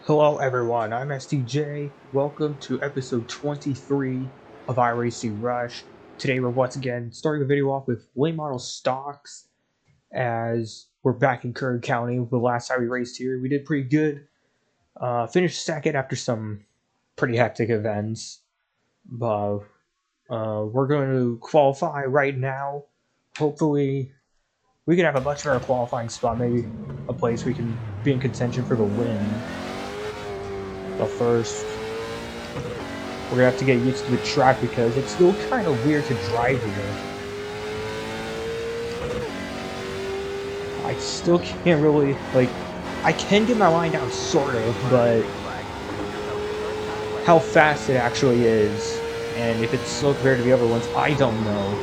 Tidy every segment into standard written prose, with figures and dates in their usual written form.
Hello everyone, I'm STJ. Welcome to episode 23 of iRacing Rush. Today we're once again starting the video off with late model stocks as we're back in Kern County. The last time we raced here, we did pretty good. Finished second after some pretty hectic events. But we're going to qualify right now. Hopefully we can have a much better qualifying spot, maybe a place we can be in contention for the win. But first, we're gonna have to get used to the track because it's still kind of weird to drive here. I still can't really, I can get my line down sort of, but how fast it actually is, and if it's so compared to the other ones, I don't know.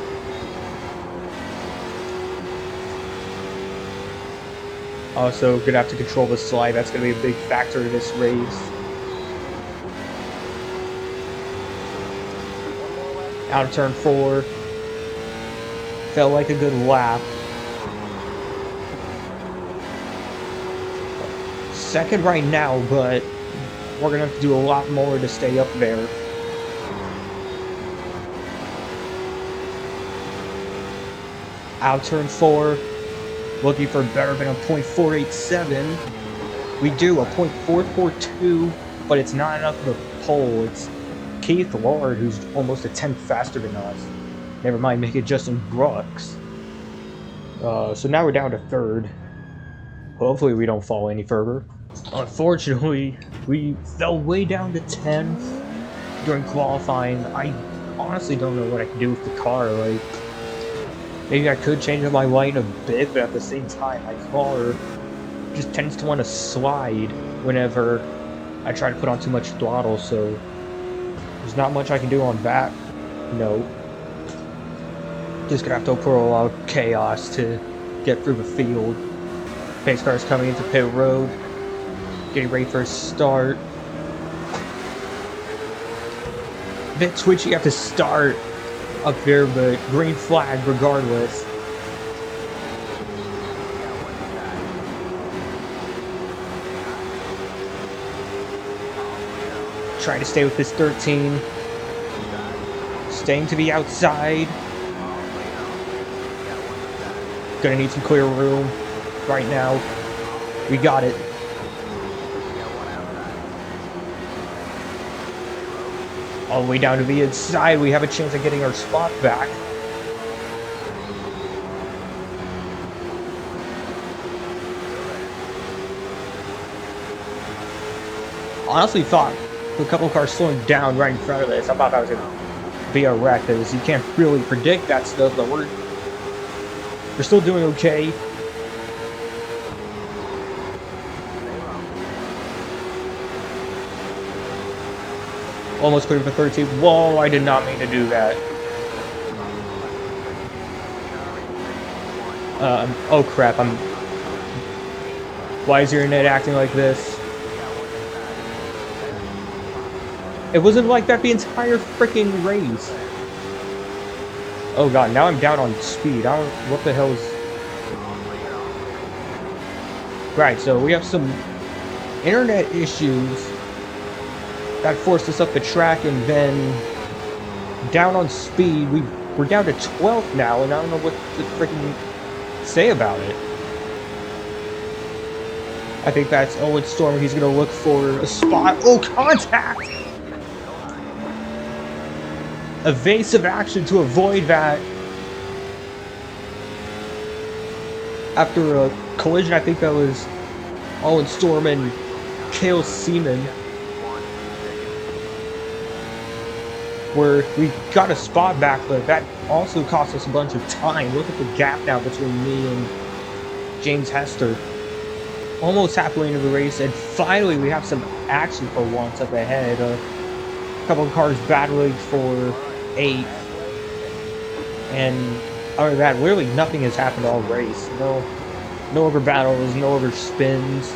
Also, gonna have to control the slide, that's gonna be a big factor in this race. Out of turn 4. Felt like a good lap. Second right now, but we're going to have to do a lot more to stay up there. Out turn 4. Looking for better than a .487. We do a .442, but it's not enough of a pole. It's Keith Lord, who's almost a tenth faster than us. Never mind, make it Justin Brooks. So now we're down to third. Hopefully we don't fall any further. Unfortunately, we fell way down to 10th during qualifying. I honestly don't know what I can do with the car. Maybe I could change up my line a bit, but at the same time, my car just tends to want to slide whenever I try to put on too much throttle, so there's not much I can do on that. No. Just gonna have to put a lot of chaos to get through the field. Pace car's coming into pit road. Getting ready for a start. Bit twitchy at the start up there, but green flag regardless. Trying to stay with this 13. Staying to the outside. Gonna need some clear room right now. We got it. All the way down to the inside, we have a chance of getting our spot back. Honestly thought a couple of cars slowing down right in front of us. I thought that was going to be a wreck, because you can't really predict that stuff, but we're still doing okay. Almost cleared for 13. Whoa, I did not mean to do that. Oh crap, why is your internet acting like this? It wasn't like that the entire freaking race. Oh god, now I'm down on speed. I don't, what the hell is... Right, so we have some internet issues that forced us up the track, and then down on speed. We're down to 12th now, and I don't know what to freaking say about it. I think that's Owen Storm. He's gonna look for a spot. Oh, contact! Evasive action to avoid that. After a collision, I think that was Owen Storm and Cale Seaman, where we got a spot back, but that also cost us a bunch of time. Look at the gap now between me and James Hester. Almost halfway into the race, and finally we have some action for once up ahead. A couple of cars battling for 8th, and other than that, literally nothing has happened all race. No over battles, no over spins.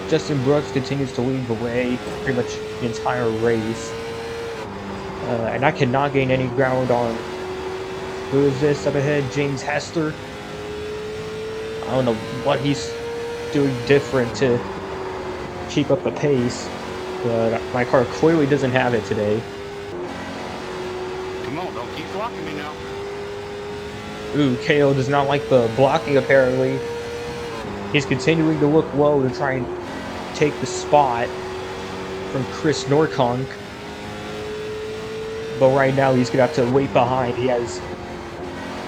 Justin Brooks continues to lead the way pretty much the entire race. And I cannot gain any ground on... Who is this up ahead? James Hester. I don't know what he's doing different to keep up the pace, but my car clearly doesn't have it today. Come on, don't keep blocking me now. Ooh, KO does not like the blocking apparently. He's continuing to look low to try and take the spot from Chris Norconk. But right now he's going to have to wait behind. He has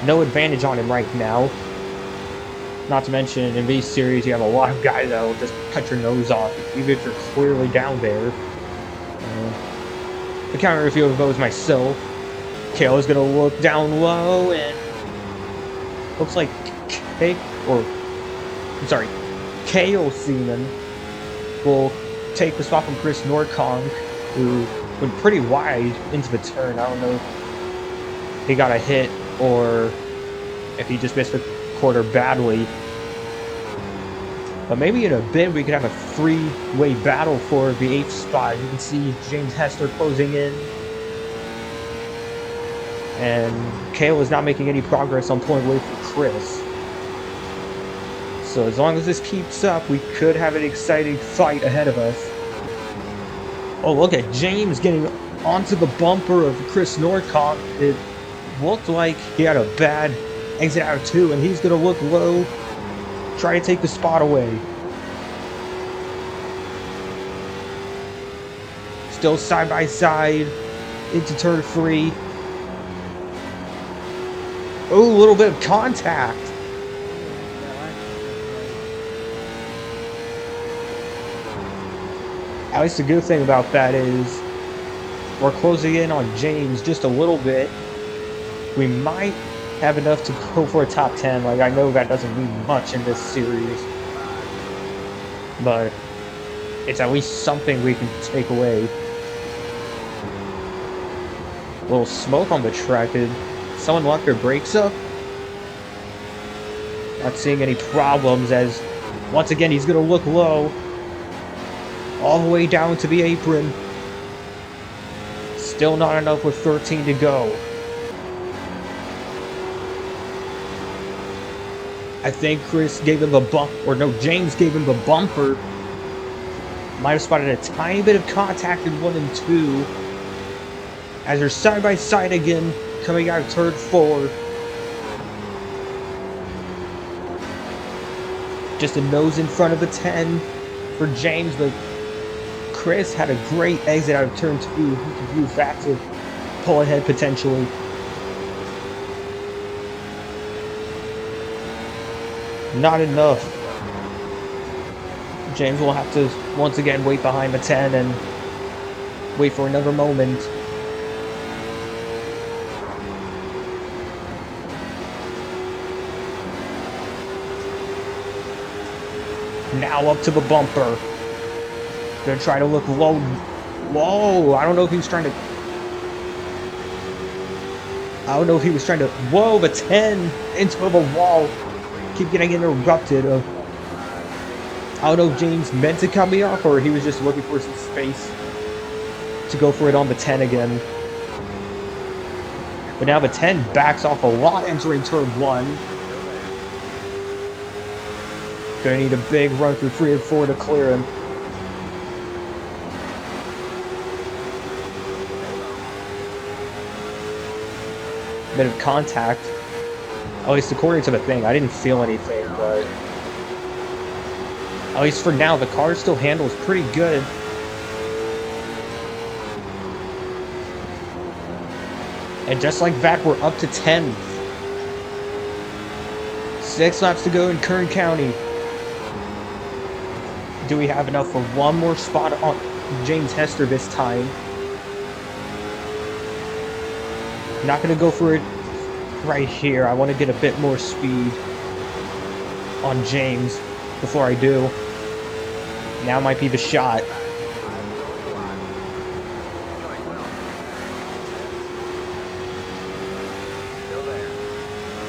no advantage on him right now. Not to mention, in these series, you have a lot of guys that will just cut your nose off, even if you're clearly down there. I can't remember if you vote myself. KO is going to look down low, and looks like Kale Seaman will take the spot from Chris Norconk, who went pretty wide into the turn. I don't know if he got a hit or if he just missed the quarter badly. But maybe in a bit we could have a three-way battle for the 8th spot. You can see James Hester closing in. And Kale is not making any progress on pulling away from Chris. So as long as this keeps up, we could have an exciting fight ahead of us. Oh, look at James getting onto the bumper of Chris Norconk. It looked like he had a bad exit out of 2, and he's going to look low, try to take the spot away. Still side by side into turn 3. Oh, a little bit of contact. At least the good thing about that is we're closing in on James just a little bit. We might have enough to go for a top 10. Like, I know that doesn't mean much in this series, but it's at least something we can take away. A little smoke on the track. Did someone lock their brakes up? Not seeing any problems, as once again he's going to look low. All the way down to the apron. Still not enough with 13 to go. I think Chris gave him a bump, or no, James gave him the bumper. Might have spotted a tiny bit of contact in 1 and 2. As they're side by side again, coming out of turn 4. Just a nose in front of the 10 for James, but Chris had a great exit out of turn 2. He could use that to pull ahead potentially. Not enough. James will have to once again wait behind the 10 and wait for another moment. Now up to the bumper. Gonna try to look low. Whoa, I don't know if he was trying to... Whoa, the 10 into the wall. Keep getting interrupted. I don't know if James meant to cut me off or he was just looking for some space to go for it on the 10 again. But now the 10 backs off a lot entering turn 1. Gonna need a big run through 3 and 4 to clear him. Bit of contact. At least according to the thing, I didn't feel anything, but at least for now, the car still handles pretty good. And just like that, we're up to 10th. 6 laps to go in Kern County. Do we have enough for one more spot on James Hester this time? Not going to go for it right here. I want to get a bit more speed on James before I do. Now might be the shot.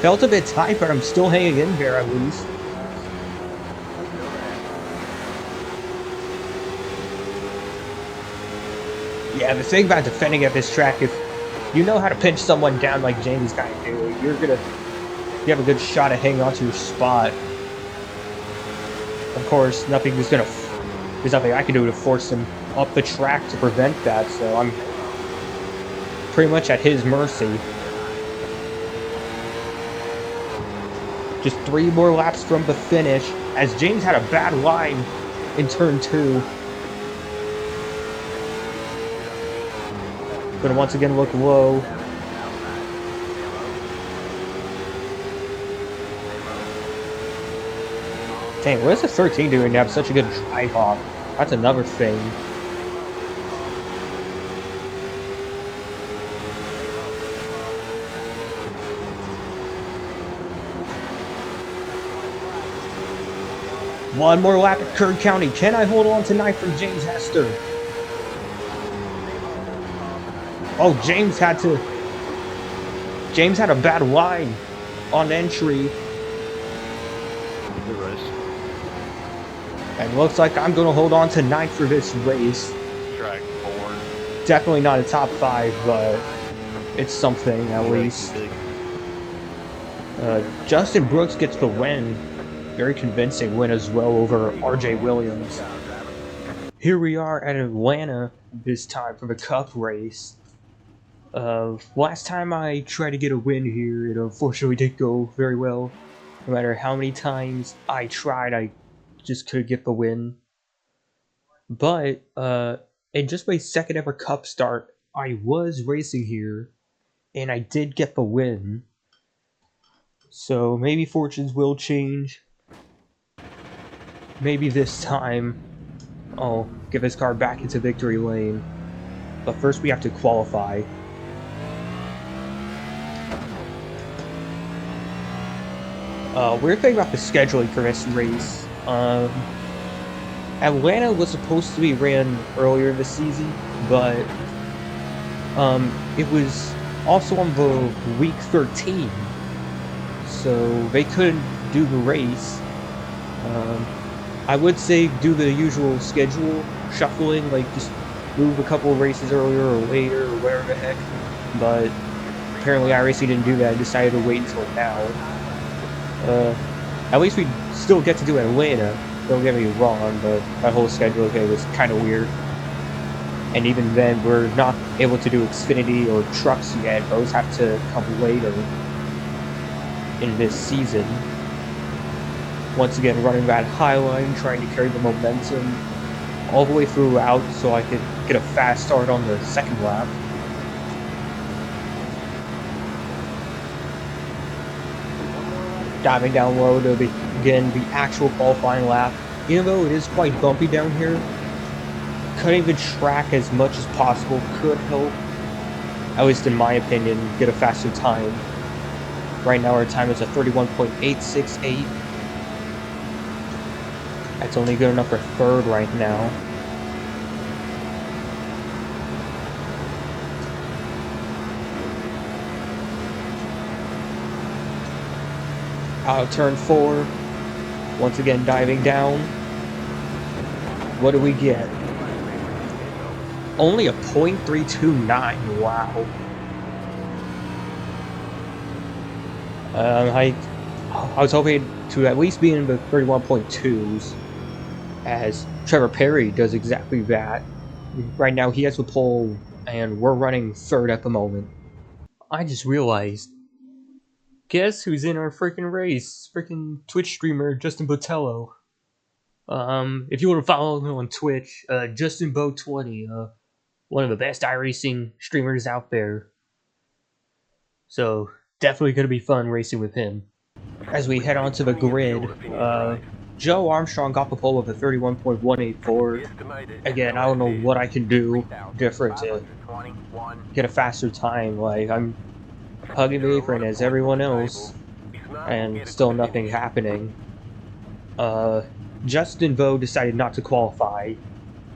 Felt a bit tight, but I'm still hanging in there at least. Yeah, the thing about defending at this track, if you know how to pinch someone down like James kind of do, you have a good shot at hanging onto your spot. Of course, nothing is gonna there's nothing I can do to force him up the track to prevent that, so I'm pretty much at his mercy. Just 3 more laps from the finish, as James had a bad line in turn 2. Gonna once again look low. Dang, what is the 13 doing to have such a good drive off? That's another thing. One more lap at Kern County. Can I hold on tonight from James Hester? Oh, James had a bad line on entry. And looks like I'm going to hold on tonight for this race. Track 4. Definitely not a top 5, but it's something at least. Justin Brooks gets the win. Very convincing win as well over RJ Williams. Here we are at Atlanta this time for the Cup race. Last time I tried to get a win here, it unfortunately didn't go very well. No matter how many times I tried, I just couldn't get the win. But in just my second ever Cup start, I was racing here, and I did get the win. So maybe fortunes will change. Maybe this time I'll get this car back into victory lane. But first we have to qualify. Weird thing about the scheduling for this race. Atlanta was supposed to be ran earlier this season, but it was also on the week 13, so they couldn't do the race. I would say do the usual schedule shuffling, like just move a couple of races earlier or later or whatever the heck, but apparently iRacing didn't do that and decided to wait until now. At least we still get to do Atlanta, don't get me wrong, but that whole schedule thing was kind of weird. And even then, we're not able to do Xfinity or trucks yet. Those have to come later in this season. Once again, running that high line, trying to carry the momentum all the way throughout so I could get a fast start on the second lap. Diving down low to begin the actual qualifying lap. Even though it is quite bumpy down here, cutting the track as much as possible could help, at least in my opinion, get a faster time. Right now our time is a 31.868. That's only good enough for third right now. Out of turn 4. Once again diving down. What do we get? Only a .329. Wow. I was hoping to at least be in the 31.2s, as Trevor Perry does exactly that. Right now he has the pole, and we're running third at the moment. I just realized, guess who's in our freaking race? Freaking Twitch streamer Justin Botello. If you want to follow him on Twitch, JustinBo20, one of the best iRacing streamers out there. So definitely gonna be fun racing with him. As we head onto the grid, Joe Armstrong got the pole with a 31.184. Again, I don't know what I can do different to get a faster time. Like, I'm hugging the apron as everyone else, and still nothing happening. Justin Vo decided not to qualify.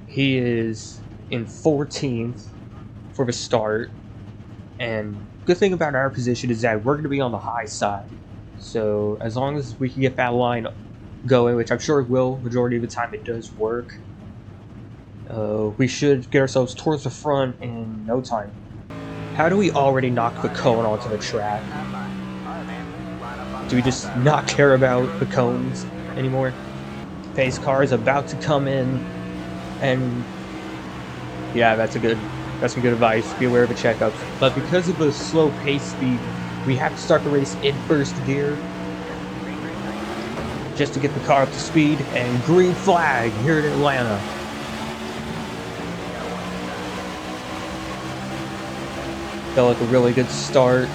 He is in 14th for the start, and good thing about our position is that we're going to be on the high side. So as long as we can get that line going, which I'm sure it will, majority of the time it does work, we should get ourselves towards the front in no time. How do we already knock the cone onto the track? Do we just not care about the cones anymore? Pace car is about to come in. And yeah, that's some good advice. Be aware of the checkups. But because of the slow pace speed, we have to start the race in first gear just to get the car up to speed. And green flag here in Atlanta. Felt like a really good start.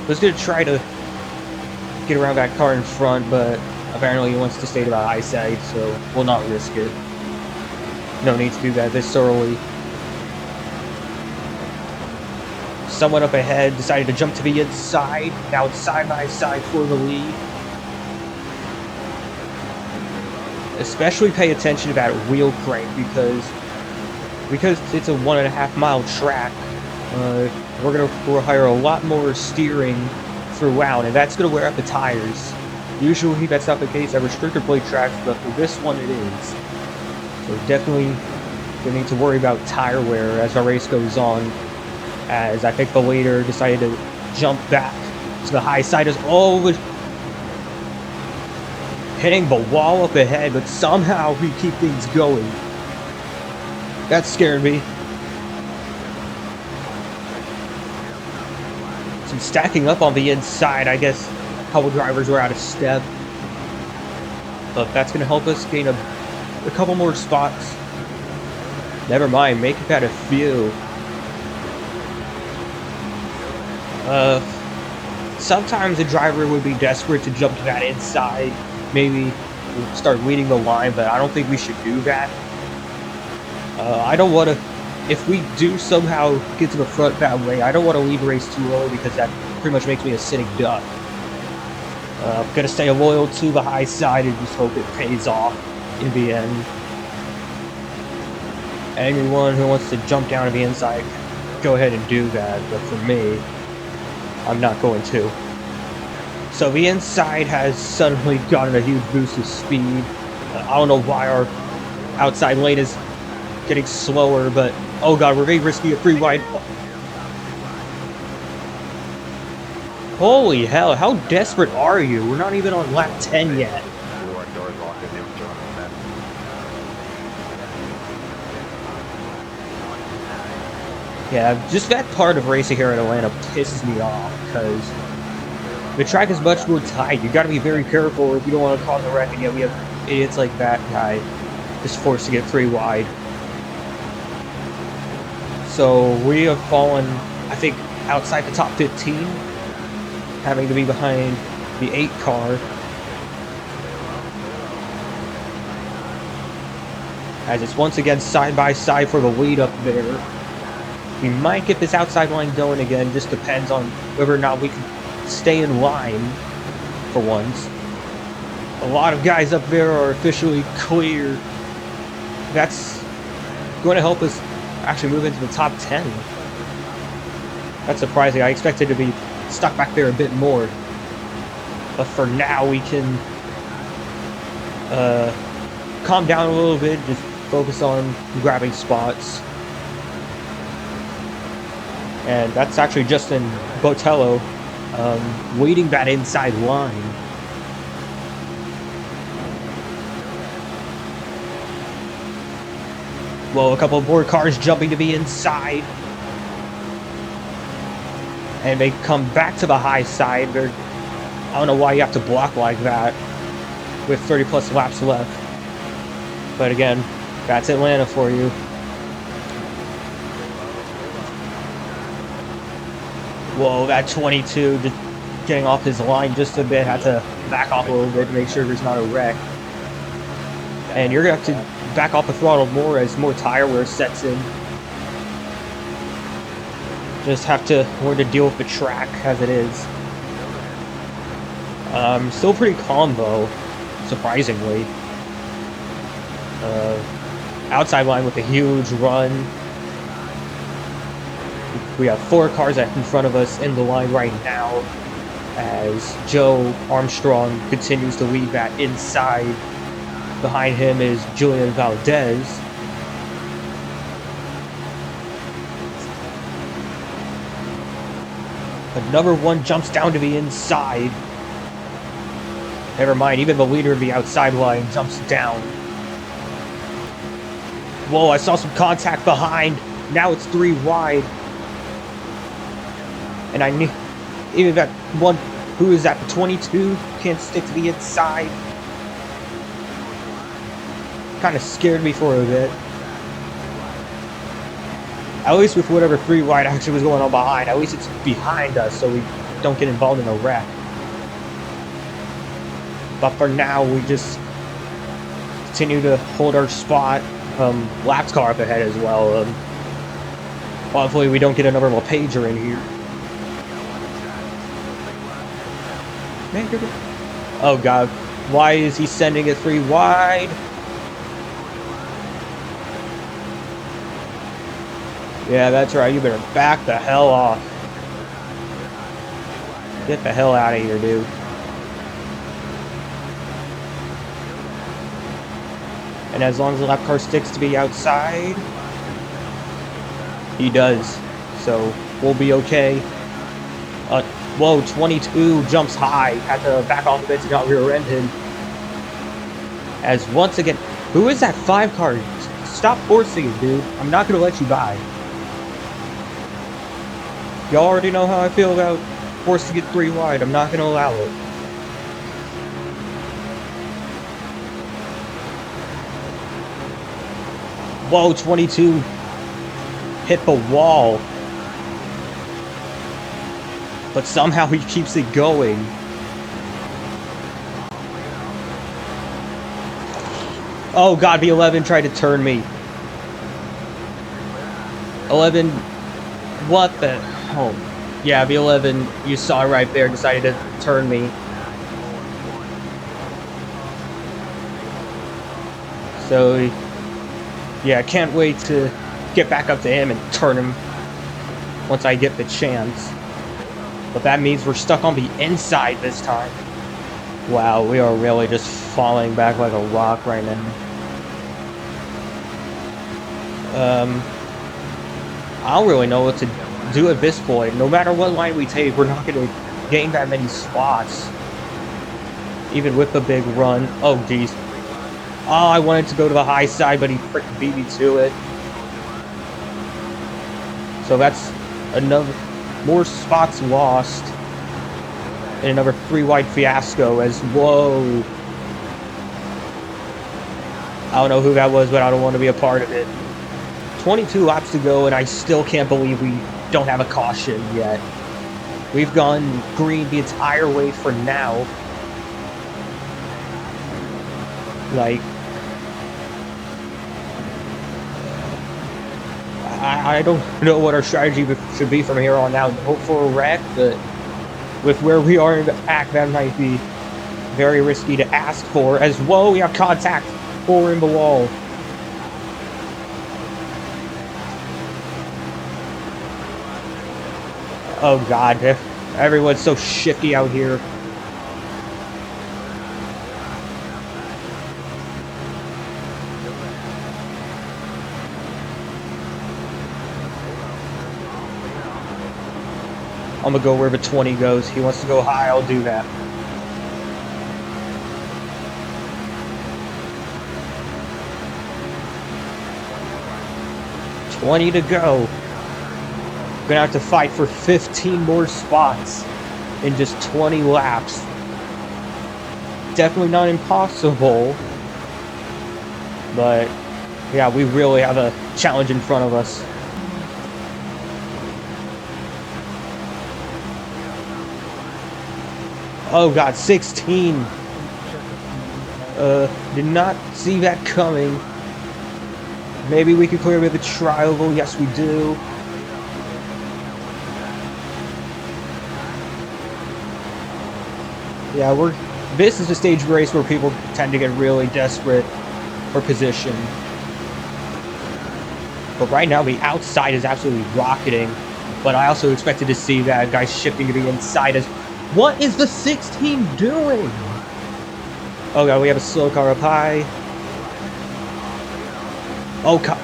Was gonna try to get around that car in front, but apparently he wants to stay to the high side, so we'll not risk it. No need to do that this early. Someone up ahead decided to jump to the inside. Now it's side by side for the lead. Especially pay attention to that wheel crank because it's a 1.5 mile track. We're gonna require a lot more steering throughout, and that's gonna wear out the tires. Usually that's not the case at restrictor plate tracks, but for this one it is. So definitely gonna need to worry about tire wear as our race goes on. As I think the leader decided to jump back to the high side as always, hitting the wall up ahead, but somehow we keep things going. That scared me. Some stacking up on the inside. I guess a couple drivers were out of step. But that's going to help us gain a couple more spots. Never mind, make it at a few. Sometimes a driver would be desperate to jump to that inside. Maybe start leading the line, but I don't think we should do that. I don't want to, if we do somehow get to the front that way, I don't want to lead the race too early because that pretty much makes me a sitting duck. I'm going to stay loyal to the high side and just hope it pays off in the end. Anyone who wants to jump down to the inside, go ahead and do that, but for me, I'm not going to. So the inside has suddenly gotten a huge boost of speed. I don't know why our outside lane is getting slower, but oh god, we're very risky a 3 wide. Holy hell, how desperate are you? We're not even on lap 10 yet. Yeah, just that part of racing here in Atlanta pisses me off because the track is much more tight. You gotta be very careful if you don't want to cause a wreck, and yet we have idiots like that guy just forced to get 3 wide. So we have fallen, I think, outside the top 15, having to be behind the 8 car. As it's once again side by side for the lead up there. We might get this outside line going again, just depends on whether or not we can stay in line for once. A lot of guys up there are officially clear. That's going to help us actually move into the top 10. That's surprising. I expected to be stuck back there a bit more. But for now, we can calm down a little bit, just focus on grabbing spots. And that's actually Justin Botello leading that inside line. Well, a couple more cars jumping to the inside. And they come back to the high side. I don't know why you have to block like that with 30 plus laps left. But again, that's Atlanta for you. Whoa, that 22 just getting off his line just a bit. Had to back off a little bit to make sure there's not a wreck. And you're going to have to back off the throttle more as more tire wear sets in. Just have to learn to deal with the track as it is. Still pretty calm though, surprisingly. Outside line with a huge run. We have 4 cars in front of us in the line right now as Joe Armstrong continues to lead that inside. Behind him is Julian Valdez. Another one jumps down to the inside. Never mind, even the leader of the outside line jumps down. Whoa, I saw some contact behind. Now it's 3 wide. And I knew even that one, who is that, the 22, can't stick to the inside. Kind of scared me for a bit. At least with whatever 3 wide actually was going on behind, at least it's behind us so we don't get involved in a wreck. But for now, we just continue to hold our spot. Lap's car up ahead as well. Hopefully we don't get another LePager in here. Oh god, why is he sending it 3 wide? Yeah, that's right, you better back the hell off. Get the hell out of here, dude. And as long as the lap car sticks to be outside, he does. So we'll be okay. Whoa, 22 jumps high. Had to back off a bit to not rear-ended. As once again, who is that 5 car? Stop forcing it, dude. I'm not gonna let you by. Y'all already know how I feel about forcing it 3 wide. I'm not gonna allow it. Whoa, 22 hit the wall. But somehow he keeps it going. Oh god, V11 tried to turn me. 11, what the hell? Yeah, V11, you saw right there, decided to turn me. So, yeah, I can't wait to get back up to him and turn him once I get the chance. But that means we're stuck on the inside this time. Wow, we are really just falling back like a rock right now. I don't really know what to do at this point. No matter what line we take, we're not going to gain that many spots. Even with the big run. Oh, geez. Oh, I wanted to go to the high side, but he freaking beat me to it. So that's another... more spots lost. And another 3 wide fiasco as... Whoa. I don't know who that was, but I don't want to be a part of it. 22 laps to go, and I still can't believe we don't have a caution yet. We've gone green the entire way for now. Like... I don't know what our strategy should be from here on out. Hope for a wreck, but with where we are in the pack, that might be very risky to ask for. As whoa, we have contact 4 in the wall. Oh god, everyone's so shifty out here. I'm gonna go where the 20 goes. He wants to go high, I'll do that. $20 to go. Gonna have to fight for 15 more spots in just 20 laps. Definitely not impossible. But yeah, we really have a challenge in front of us. Oh god, 16. Did not see that coming. Maybe we could clear with a trial. Yes, we do. Yeah, this is a stage race where people tend to get really desperate for position. But right now, the outside is absolutely rocketing. But I also expected to see that guy shifting to the inside as... What is the 16 doing? Oh god, we have a slow car up high. Oh god,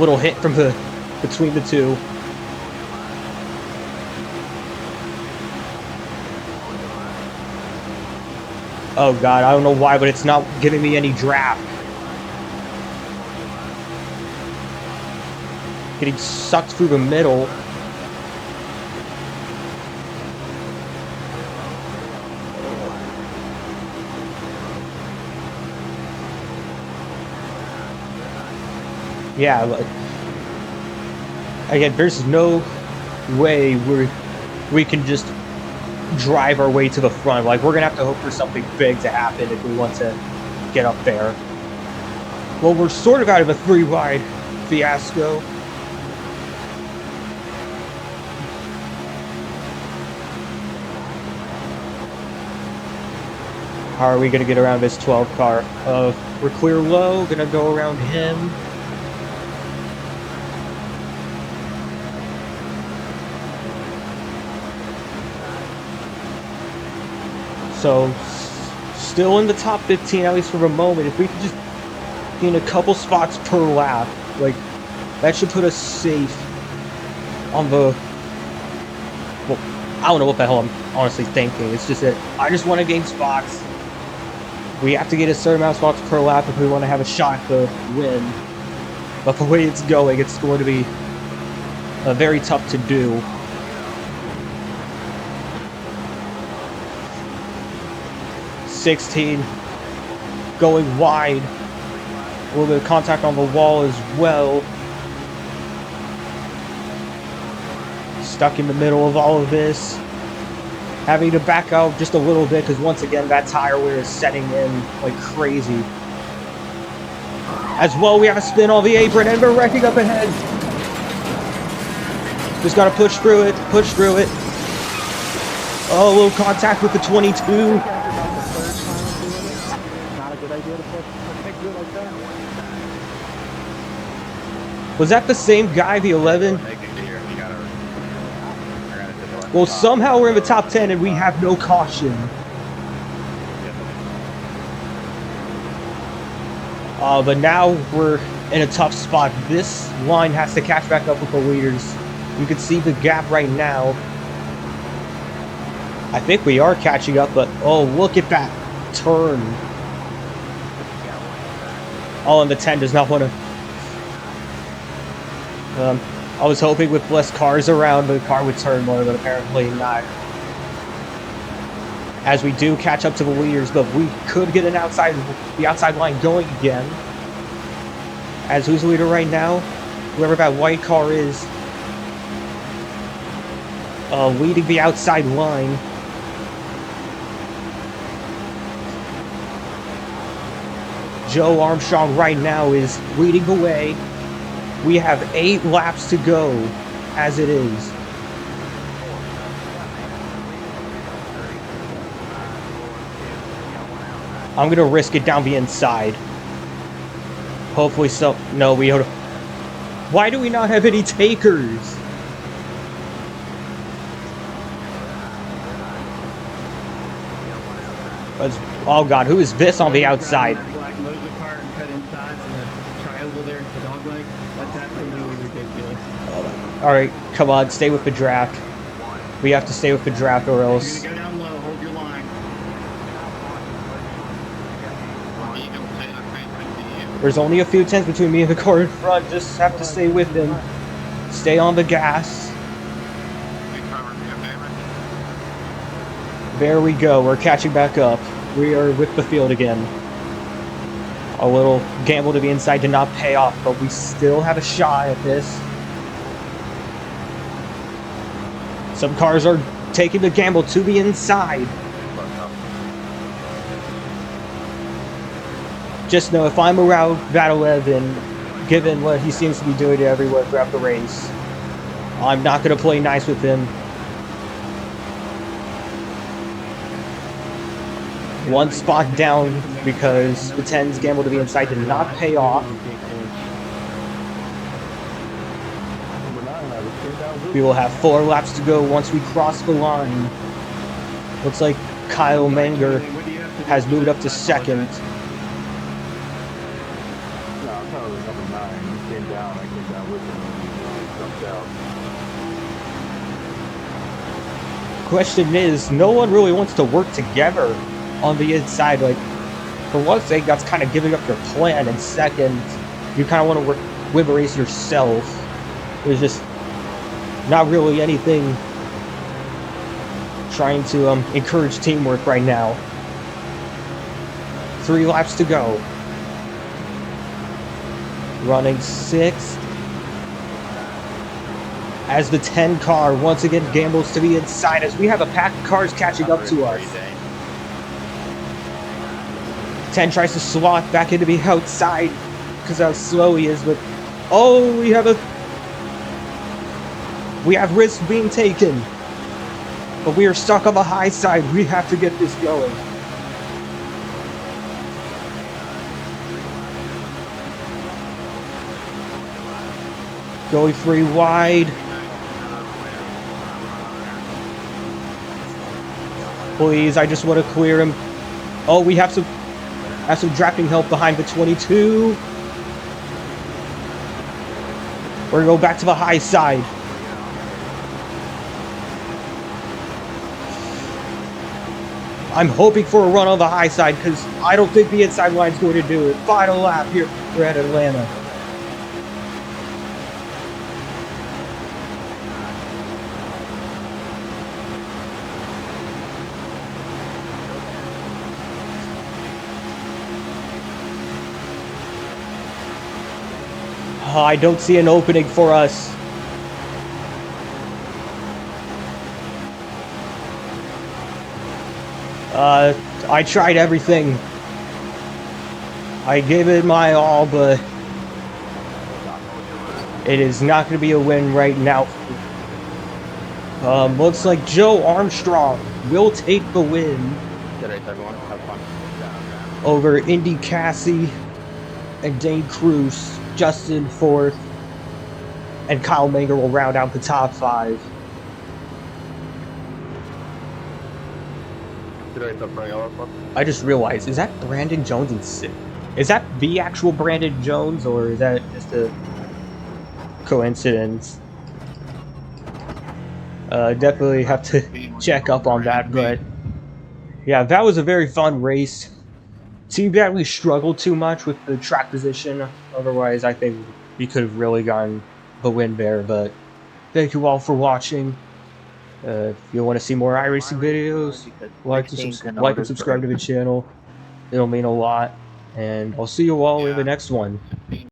little hit from between the two. Oh god, I don't know why, but it's not giving me any draft. Getting sucked through the middle. Yeah, but again, there's no way we can just drive our way to the front. Like, we're gonna have to hope for something big to happen if we want to get up there. Well, we're sort of out of a 3-wide fiasco. How are we gonna get around this 12 car? We're clear low, gonna go around him. So, still in the top 15, at least for the moment. If we could just gain a couple spots per lap, like, that should put us safe on the... Well, I don't know what the hell I'm honestly thinking. It's just that I just want to gain spots. We have to get a certain amount of spots per lap if we want to have a shot to win. But the way it's going, it's going to be very tough to do. (16) going wide. A little bit of contact on the wall as well. Stuck in the middle of all of this. Having to back out just a little bit because once again that tire wear is setting in like crazy. As well, we have a spin on the apron and we're wrecking up ahead. Just gotta push through it, push through it. Oh, a little contact with the 22. Was that the same guy, the 11? Well, somehow we're in the top 10 and we have no caution. But now we're in a tough spot. This line has to catch back up with the leaders. You can see the gap right now. I think we are catching up, but oh, look at that turn. Oh, and the 10 does not want to... I was hoping with less cars around, the car would turn more, but apparently not. As we do catch up to the leaders, but we could get the outside line going again. As who's the leader right now? Whoever that white car is. Leading the outside line. Joe Armstrong right now is leading the way. We have 8 laps to go as it is. I'm going to risk it down the inside. Hopefully so. No, we... Why do we not have any takers? Oh god, who is this on the outside? Alright, come on, stay with the draft. We have to stay with the draft or else... Go down low, hold your line. There's only a few tenths between me and the car in front. Just have to stay with him. Stay on the gas. There we go, we're catching back up. We are with the field again. A little gamble to the inside did not pay off, but we still have a shot at this. Some cars are taking the gamble to the inside. Just know if I'm around that 11, given what he seems to be doing everywhere throughout the race, I'm not going to play nice with him. One spot down because the 10's gamble to the inside did not pay off. We will have 4 laps to go once we cross the line. Looks like Kyle Menger has moved up to second. Question is, no one really wants to work together on the inside. Like, for one thing, that's kind of giving up your plan, and second, you kind of want to work with the race yourself. There's just not really anything trying to encourage teamwork right now. 3 laps to go. Running 6th. As the 10 car once again gambles to the inside as we have a pack of cars catching up to us. 10 tries to slot back into the outside because how slow he is, but oh, we have risks being taken. But we are stuck on the high side. We have to get this going. Going 3 wide. Please, I just want to clear him. Oh, we have some drafting help behind the 22. We're going to go back to the high side. I'm hoping for a run on the high side because I don't think the inside line's going to do it. Final lap here. We're at Atlanta. Oh, I don't see an opening for us. I tried everything. I gave it my all, but it is not going to be a win right now. Looks like Joe Armstrong will take the win over Indy Cassie and Dane Cruz. Justin 4th, and Kyle Manger will round out the top 5. I just realized, is that Brandon Jones in 6th? Is that the actual Brandon Jones, or is that just a coincidence? Definitely have to check up on that, but yeah, that was a very fun race. Team Badly struggled too much with the track position. Otherwise, I think we could have really gotten the win there. But thank you all for watching. If you want to see more iRacing videos, like and subscribe to the channel. It'll mean a lot. And I'll see you all in the next one.